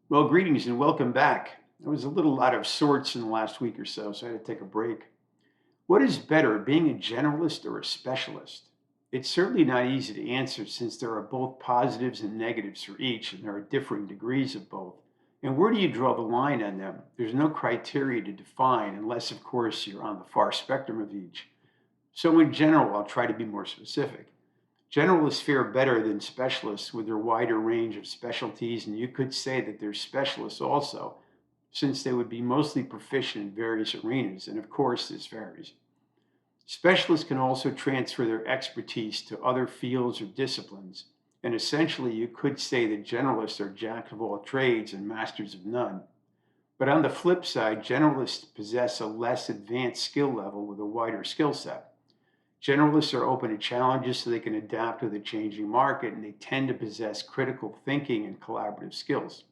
Well, greetings and welcome back. I was a little out of sorts in the last week or so I had to take a break. What is better, being a generalist or a specialist? It's certainly not easy to answer since there are both positives and negatives for each, and there are differing degrees of both. And where do you draw the line on them? There's no criteria to define, unless, of course, you're on the far spectrum of each. So, in general, I'll try to be more specific. Generalists fare better than specialists with their wider range of specialties, and you could say that they're specialists also, since they would be mostly proficient in various arenas, and of course, this varies. Specialists can also transfer their expertise to other fields or disciplines, and essentially, you could say that generalists are jack of all trades and masters of none. But on the flip side, generalists possess a less advanced skill level with a wider skill set. Generalists are open to challenges so they can adapt to the changing market, and they tend to possess critical thinking and collaborative skills.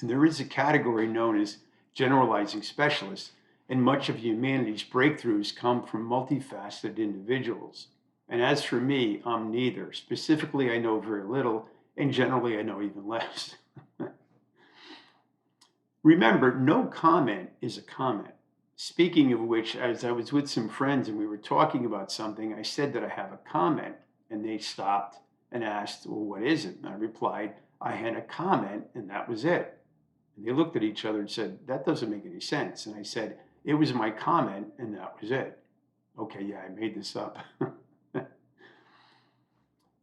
And there is a category known as generalizing specialists, and much of humanity's breakthroughs come from multifaceted individuals. And as for me, I'm neither. Specifically, I know very little, and generally, I know even less. Remember, no comment is a comment. Speaking of which, as I was with some friends and we were talking about something, I said that I have a comment, and they stopped and asked, "Well, what is it?" And I replied, "I had a comment, and that was it." And they looked at each other and said, "That doesn't make any sense." And I said, "It was my comment, and that was it." Okay, yeah, I made this up.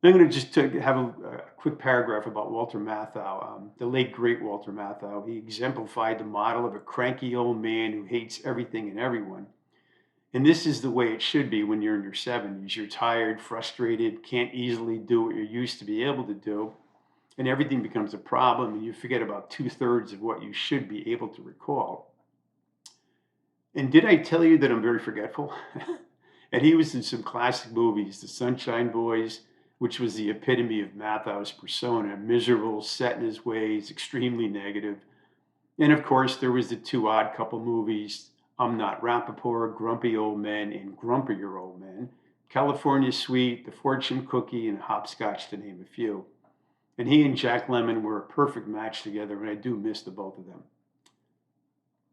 I'm going to just have a quick paragraph about Walter Matthau, the late great Walter Matthau. He exemplified the model of a cranky old man who hates everything and everyone. And this is the way it should be when you're in your 70s. You're tired, frustrated, can't easily do what you're used to be able to do, and everything becomes a problem, and you forget about two-thirds of what you should be able to recall. And did I tell you that I'm very forgetful? And he was in some classic movies, The Sunshine Boys, which was the epitome of Mathau's persona, miserable, set in his ways, extremely negative. And of course, there was the two Odd Couple movies, I'm Not Rappaport, Grumpy Old Men, and Grumpier Old Men, California Suite, The Fortune Cookie, and Hopscotch, to name a few. And he and Jack Lemmon were a perfect match together, and I do miss the both of them.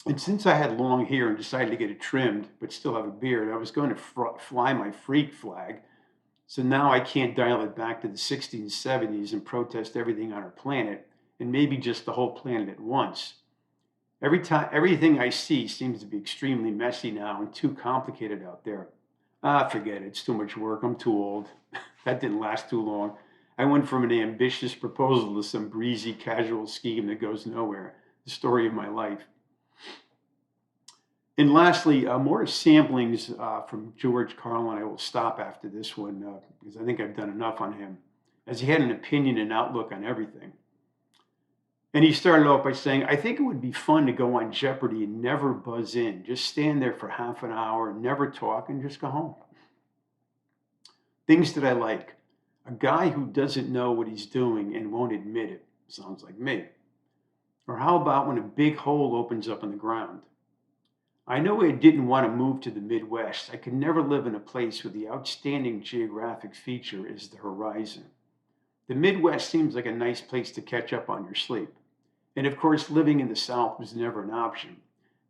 And since I had long hair and decided to get it trimmed, but still have a beard, I was going to fly my freak flag. So now I can't dial it back to the 60s and 70s and protest everything on our planet, and maybe just the whole planet at once. Everything I see seems to be extremely messy now and too complicated out there. Ah, forget it. It's too much work. I'm too old. That didn't last too long. I went from an ambitious proposal to some breezy, casual scheme that goes nowhere. The story of my life. And lastly, more samplings from George Carlin. I will stop after this one because I think I've done enough on him, as he had an opinion and outlook on everything. And he started off by saying, "I think it would be fun to go on Jeopardy and never buzz in. Just stand there for half an hour, never talk, and just go home." Things that I like. A guy who doesn't know what he's doing and won't admit it. Sounds like me. Or how about when a big hole opens up in the ground? I know I didn't want to move to the Midwest. I could never live in a place where the outstanding geographic feature is the horizon. The Midwest seems like a nice place to catch up on your sleep. And of course, living in the South was never an option.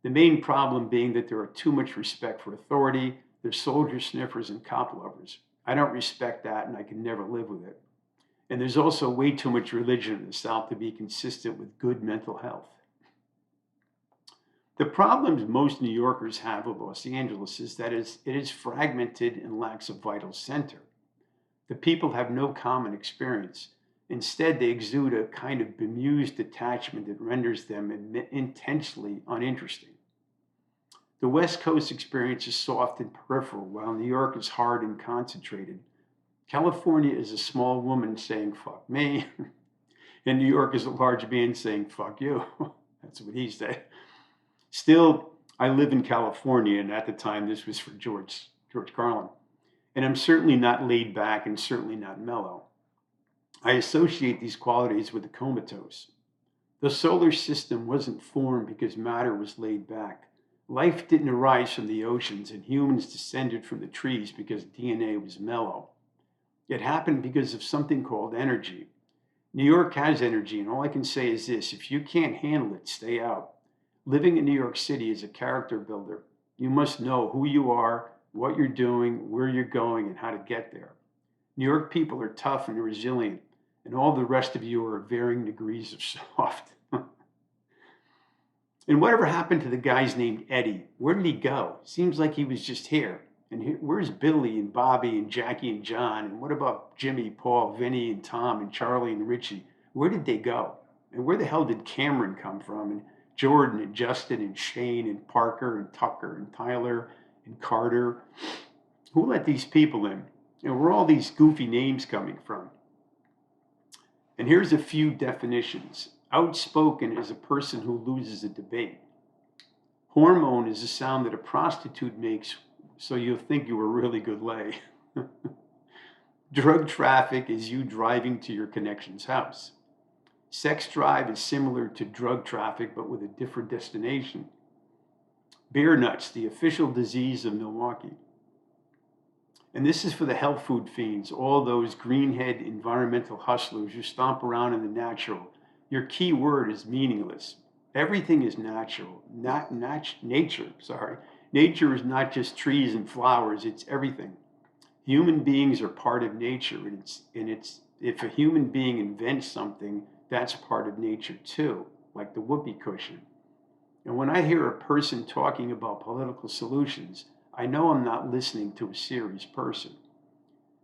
The main problem being that there are too much respect for authority. There's soldier sniffers and cop lovers. I don't respect that, and I can never live with it. And there's also way too much religion in the South to be consistent with good mental health. The problems most New Yorkers have with Los Angeles is that it is fragmented and lacks a vital center. The people have no common experience. Instead, they exude a kind of bemused detachment that renders them intensely uninteresting. The West Coast experience is soft and peripheral, while New York is hard and concentrated. California is a small woman saying, "Fuck me." And New York is a large man saying, "Fuck you." That's what he said. Still, I live in California, and at the time, this was for George Carlin. And I'm certainly not laid back and certainly not mellow. I associate these qualities with the comatose. The solar system wasn't formed because matter was laid back. Life didn't arise from the oceans, and humans descended from the trees because DNA was mellow. It happened because of something called energy. New York has energy, and all I can say is this: if you can't handle it, stay out. Living in New York City is a character builder. You must know who you are, what you're doing, where you're going, and how to get there. New York people are tough and resilient, and all the rest of you are varying degrees of soft. And whatever happened to the guys named Eddie? Where did he go? Seems like he was just here. And where's Billy and Bobby and Jackie and John? And what about Jimmy, Paul, Vinny and Tom and Charlie and Richie? Where did they go? And where the hell did Cameron come from? And Jordan and Justin and Shane and Parker and Tucker and Tyler and Carter? Who let these people in? And where are all these goofy names coming from? And here's a few definitions. Outspoken is a person who loses a debate. Hormone is a sound that a prostitute makes so you'll think you were a really good lay. Drug traffic is you driving to your connection's house. Sex drive is similar to drug traffic but with a different destination. Beer nuts, the official disease of Milwaukee. And this is for the health food fiends, all those greenhead environmental hustlers who stomp around in the natural. Your key word is meaningless. Everything is natural, not nature, sorry. Nature is not just trees and flowers, it's everything. Human beings are part of nature, and if a human being invents something, that's part of nature too, like the whoopee cushion. And when I hear a person talking about political solutions, I know I'm not listening to a serious person.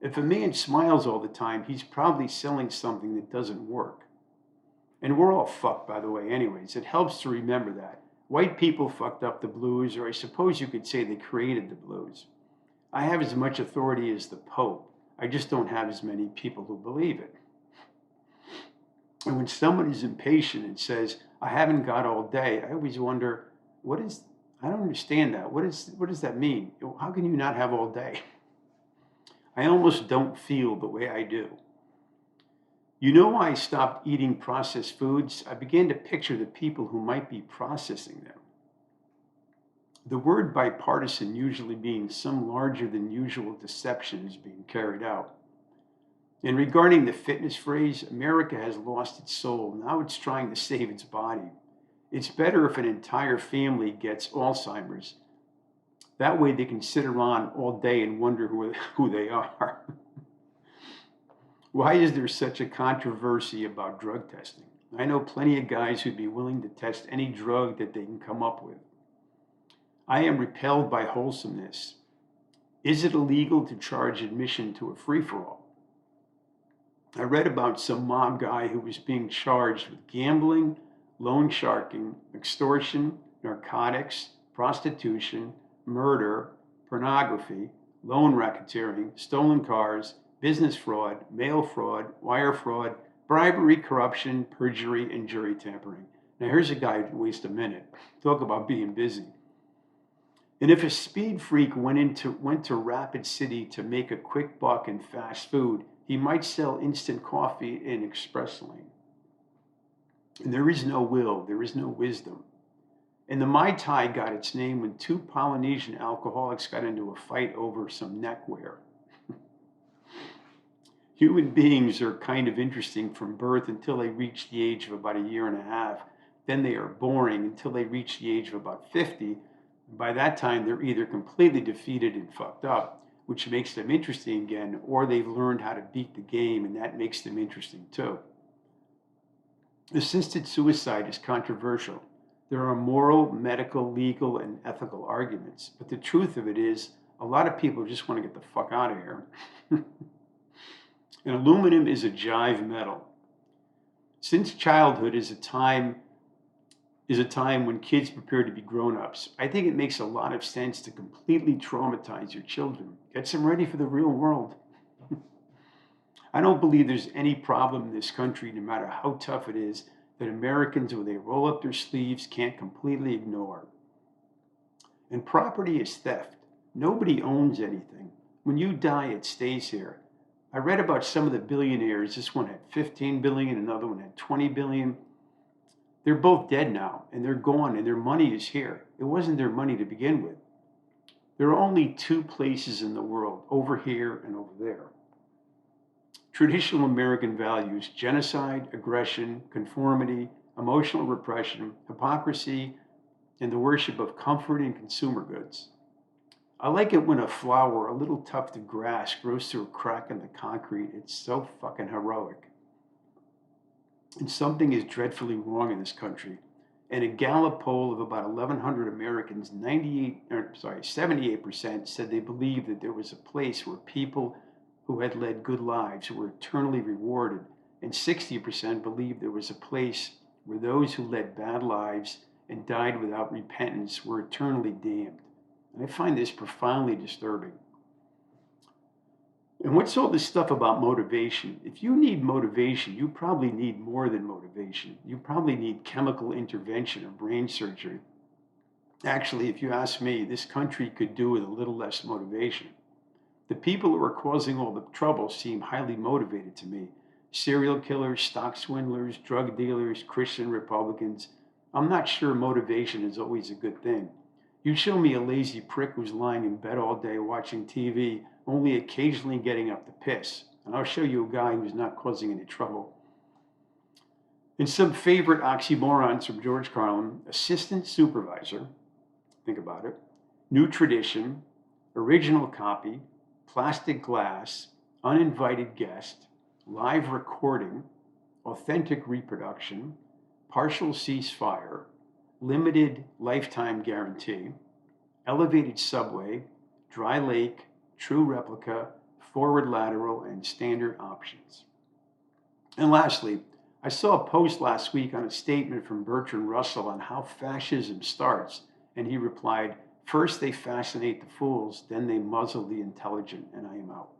If a man smiles all the time, he's probably selling something that doesn't work. And we're all fucked, by the way, anyways. It helps to remember that. White people fucked up the blues, or I suppose you could say they created the blues. I have as much authority as the Pope. I just don't have as many people who believe it. And when someone is impatient and says, I haven't got all day, I always wonder, I don't understand that. What does that mean? How can you not have all day? I almost don't feel the way I do. You know why I stopped eating processed foods? I began to picture the people who might be processing them. The word bipartisan usually means some larger than usual deception is being carried out. And regarding the fitness phrase, America has lost its soul. Now it's trying to save its body. It's better if an entire family gets Alzheimer's. That way they can sit around all day and wonder who they are. Why is there such a controversy about drug testing? I know plenty of guys who'd be willing to test any drug that they can come up with. I am repelled by wholesomeness. Is it illegal to charge admission to a free-for-all? I read about some mob guy who was being charged with gambling, loan sharking, extortion, narcotics, prostitution, murder, pornography, loan racketeering, stolen cars, business fraud, mail fraud, wire fraud, bribery, corruption, perjury, and jury tampering. Now here's a guy who waste a minute. Talk about being busy. And if a speed freak went to Rapid City to make a quick buck in fast food, he might sell instant coffee in express lane. And there is no will, there is no wisdom. And the Mai Tai got its name when two Polynesian alcoholics got into a fight over some neckwear. Human beings are kind of interesting from birth until they reach the age of about a year and a half. Then they are boring until they reach the age of about 50. By that time, they're either completely defeated and fucked up, which makes them interesting again, or they've learned how to beat the game, and that makes them interesting too. Assisted suicide is controversial. There are moral, medical, legal, and ethical arguments, but the truth of it is, a lot of people just want to get the fuck out of here. And aluminum is a jive metal. Since childhood is a time when kids prepare to be grown-ups, I think it makes a lot of sense to completely traumatize your children. Get them ready for the real world. I don't believe there's any problem in this country, no matter how tough it is, that Americans, when they roll up their sleeves, can't completely ignore. And property is theft. Nobody owns anything. When you die, it stays here. I read about some of the billionaires. This one had 15 billion, another one had 20 billion. They're both dead now, and they're gone, and their money is here. It wasn't their money to begin with. There are only two places in the world, over here and over there. Traditional American values, genocide, aggression, conformity, emotional repression, hypocrisy, and the worship of comfort and consumer goods. I like it when a flower, a little tuft of grass, grows through a crack in the concrete. It's so fucking heroic. And something is dreadfully wrong in this country. In a Gallup poll of about 1,100 Americans, 78% said they believed that there was a place where people who had led good lives were eternally rewarded, and 60% believed there was a place where those who led bad lives and died without repentance were eternally damned. And I find this profoundly disturbing. And what's all this stuff about motivation? If you need motivation, you probably need more than motivation. You probably need chemical intervention or brain surgery. Actually, if you ask me, this country could do with a little less motivation. The people who are causing all the trouble seem highly motivated to me. Serial killers, stock swindlers, drug dealers, Christian Republicans. I'm not sure motivation is always a good thing. You show me a lazy prick who's lying in bed all day watching TV, only occasionally getting up to piss, and I'll show you a guy who's not causing any trouble. And some favorite oxymorons from George Carlin: assistant supervisor, think about it, new tradition, original copy, plastic glass, uninvited guest, live recording, authentic reproduction, partial ceasefire, limited lifetime guarantee, elevated subway, dry lake, true replica, forward lateral, and standard options. And lastly, I saw a post last week on a statement from Bertrand Russell on how fascism starts, and he replied, "First they fascinate the fools, then they muzzle the intelligent," and I am out.